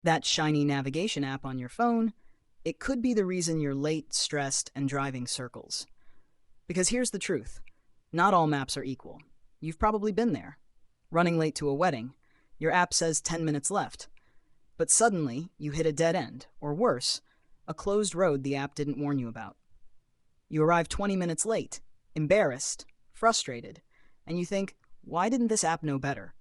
That shiny navigation app on your phone, it could be the reason you're late, stressed, and driving circles. Because here's the truth. Not all maps are equal. You've probably been there. Running late to a wedding, your app says 10 minutes left. But suddenly, you hit a dead end, or worse, a closed road the app didn't warn you about. You arrive 20 minutes late, embarrassed, frustrated, and you think, why didn't this app know better?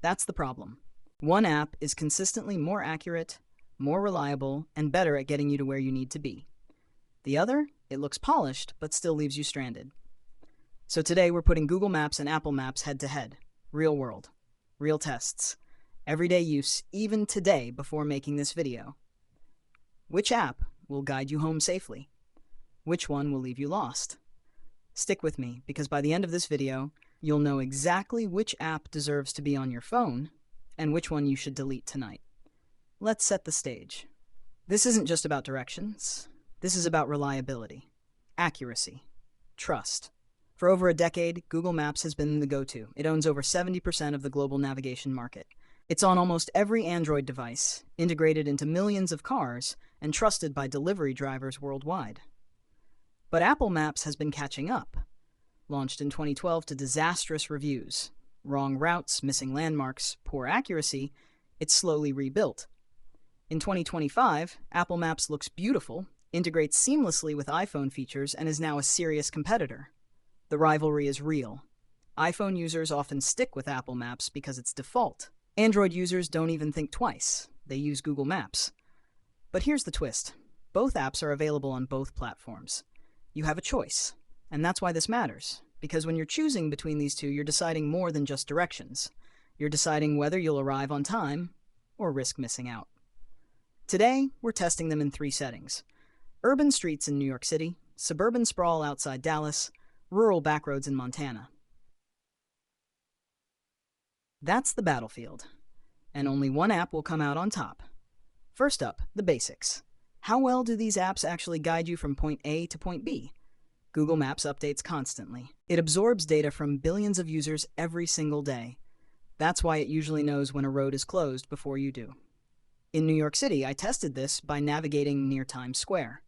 That's the problem. One app is consistently more accurate, more reliable, and better at getting you to where you need to be. The other, it looks polished, but still leaves you stranded. So today we're putting Google Maps and Apple Maps head to head. Real world. Real tests. Everyday use, even today before making this video. Which app will guide you home safely? Which one will leave you lost? Stick with me, because by the end of this video, you'll know exactly which app deserves to be on your phone and which one you should delete tonight. Let's set the stage. This isn't just about directions. This is about reliability, accuracy, trust. For over a decade, Google Maps has been the go-to. It owns over 70% of the global navigation market. It's on almost every Android device, integrated into millions of cars, and trusted by delivery drivers worldwide. But Apple Maps has been catching up. Launched in 2012 to disastrous reviews, wrong routes, missing landmarks, poor accuracy, it's slowly rebuilt. In 2025, Apple Maps looks beautiful, integrates seamlessly with iPhone features, and is now a serious competitor. The rivalry is real. iPhone users often stick with Apple Maps because it's default. Android users don't even think twice. They use Google Maps. But here's the twist. Both apps are available on both platforms. You have a choice. And that's why this matters. Because when you're choosing between these two, you're deciding more than just directions. You're deciding whether you'll arrive on time or risk missing out. Today, we're testing them in 3 settings. Urban streets in New York City, suburban sprawl outside Dallas, rural backroads in Montana. That's the battlefield. And only one app will come out on top. First up, the basics. How well do these apps actually guide you from point A to point B? Google Maps updates constantly. It absorbs data from billions of users every single day. That's why it usually knows when a road is closed before you do. In New York City, I tested this by navigating near Times Square.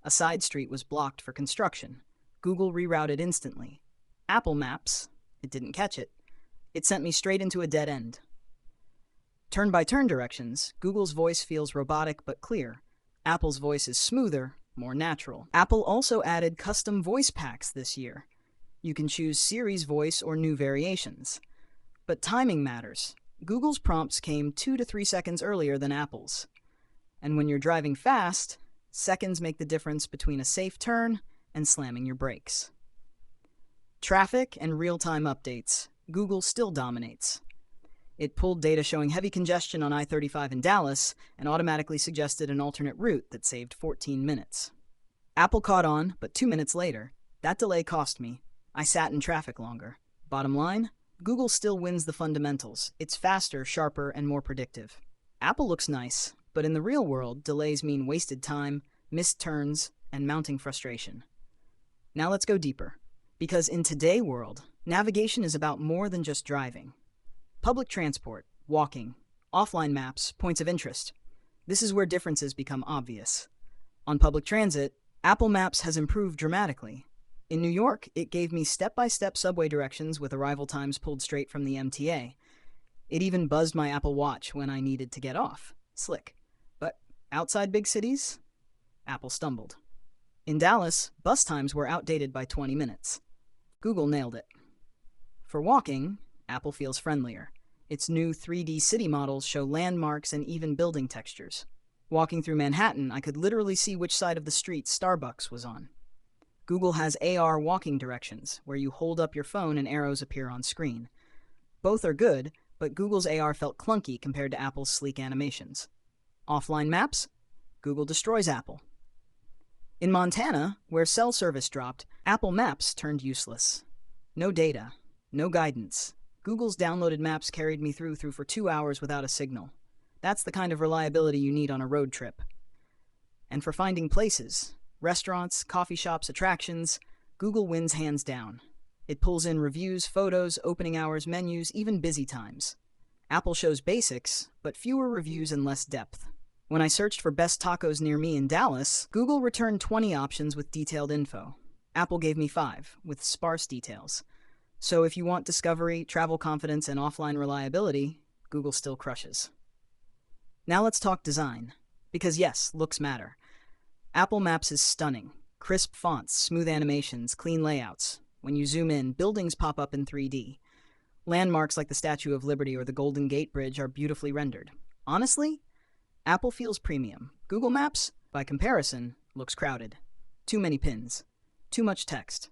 A side street was blocked for construction. Google rerouted instantly. Apple Maps, it didn't catch it. It sent me straight into a dead end. Turn-by-turn directions, Google's voice feels robotic but clear. Apple's voice is smoother, more natural. Apple also added custom voice packs this year. You can choose Siri's voice or new variations. But timing matters. Google's prompts came 2 to 3 seconds earlier than Apple's. And when you're driving fast, seconds make the difference between a safe turn and slamming your brakes. Traffic and real-time updates. Google still dominates. It pulled data showing heavy congestion on I-35 in Dallas and automatically suggested an alternate route that saved 14 minutes. Apple caught on, but 2 minutes later, that delay cost me. I sat in traffic longer. Bottom line, Google still wins the fundamentals. It's faster, sharper, and more predictive. Apple looks nice, but in the real world, delays mean wasted time, missed turns, and mounting frustration. Now let's go deeper. Because in today's world, navigation is about more than just driving. Public transport, walking, offline maps, points of interest. This is where differences become obvious. On public transit, Apple Maps has improved dramatically. In New York, it gave me step-by-step subway directions with arrival times pulled straight from the MTA. It even buzzed my Apple Watch when I needed to get off. Slick. But outside big cities, Apple stumbled. In Dallas, bus times were outdated by 20 minutes. Google nailed it. For walking, Apple feels friendlier. Its new 3D city models show landmarks and even building textures. Walking through Manhattan, I could literally see which side of the street Starbucks was on. Google has AR walking directions, where you hold up your phone and arrows appear on screen. Both are good, but Google's AR felt clunky compared to Apple's sleek animations. Offline maps? Google destroys Apple. In Montana, where cell service dropped, Apple Maps turned useless. No data, no guidance. Google's downloaded maps carried me through for 2 hours without a signal. That's the kind of reliability you need on a road trip. And for finding places, restaurants, coffee shops, attractions, Google wins hands down. It pulls in reviews, photos, opening hours, menus, even busy times. Apple shows basics, but fewer reviews and less depth. When I searched for best tacos near me in Dallas, Google returned 20 options with detailed info. Apple gave me 5, with sparse details. So if you want discovery, travel confidence, and offline reliability, Google still crushes. Now let's talk design. Because yes, looks matter. Apple Maps is stunning. Crisp fonts, smooth animations, clean layouts. When you zoom in, buildings pop up in 3D. Landmarks like the Statue of Liberty or the Golden Gate Bridge are beautifully rendered. Honestly, Apple feels premium. Google Maps, by comparison, looks crowded. Too many pins. Too much text.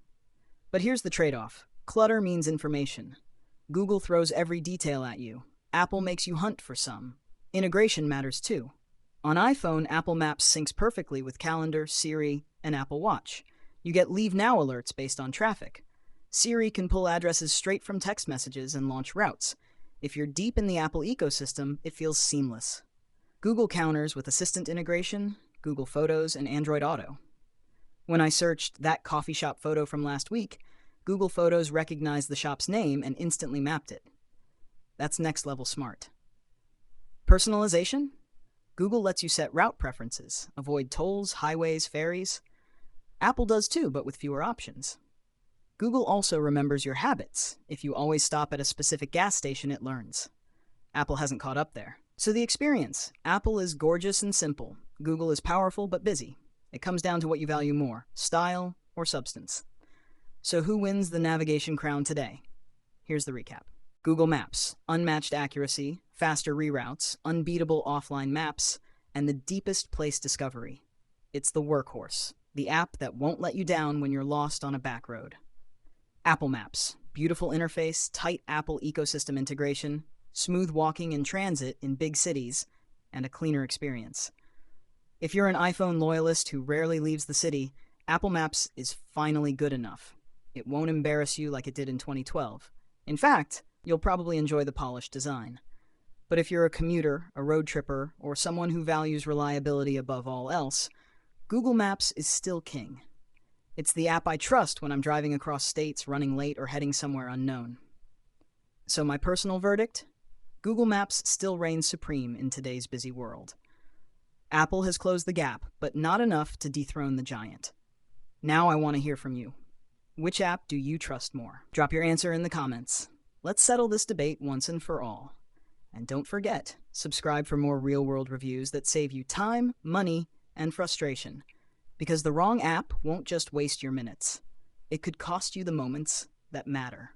But here's the trade-off. Clutter means information. Google throws every detail at you. Apple makes you hunt for some. Integration matters too. On iPhone, Apple Maps syncs perfectly with Calendar, Siri, and Apple Watch. You get Leave Now alerts based on traffic. Siri can pull addresses straight from text messages and launch routes. If you're deep in the Apple ecosystem, it feels seamless. Google counters with Assistant integration, Google Photos, and Android Auto. When I searched that coffee shop photo from last week, Google Photos recognized the shop's name and instantly mapped it. That's next level smart. Personalization? Google lets you set route preferences, avoid tolls, highways, ferries. Apple does too, but with fewer options. Google also remembers your habits. If you always stop at a specific gas station, it learns. Apple hasn't caught up there. So the experience. Apple is gorgeous and simple. Google is powerful but busy. It comes down to what you value more, style or substance. So who wins the navigation crown today? Here's the recap. Google Maps, unmatched accuracy, faster reroutes, unbeatable offline maps, and the deepest place discovery. It's the workhorse, the app that won't let you down when you're lost on a back road. Apple Maps, beautiful interface, tight Apple ecosystem integration, smooth walking in transit in big cities, and a cleaner experience. If you're an iPhone loyalist who rarely leaves the city, Apple Maps is finally good enough. It won't embarrass you like it did in 2012. In fact, you'll probably enjoy the polished design. But if you're a commuter, a road tripper, or someone who values reliability above all else, Google Maps is still king. It's the app I trust when I'm driving across states, running late, or heading somewhere unknown. So my personal verdict? Google Maps still reigns supreme in today's busy world. Apple has closed the gap, but not enough to dethrone the giant. Now I want to hear from you. Which app do you trust more? Drop your answer in the comments. Let's settle this debate once and for all. And don't forget, subscribe for more real-world reviews that save you time, money, and frustration. Because the wrong app won't just waste your minutes. It could cost you the moments that matter.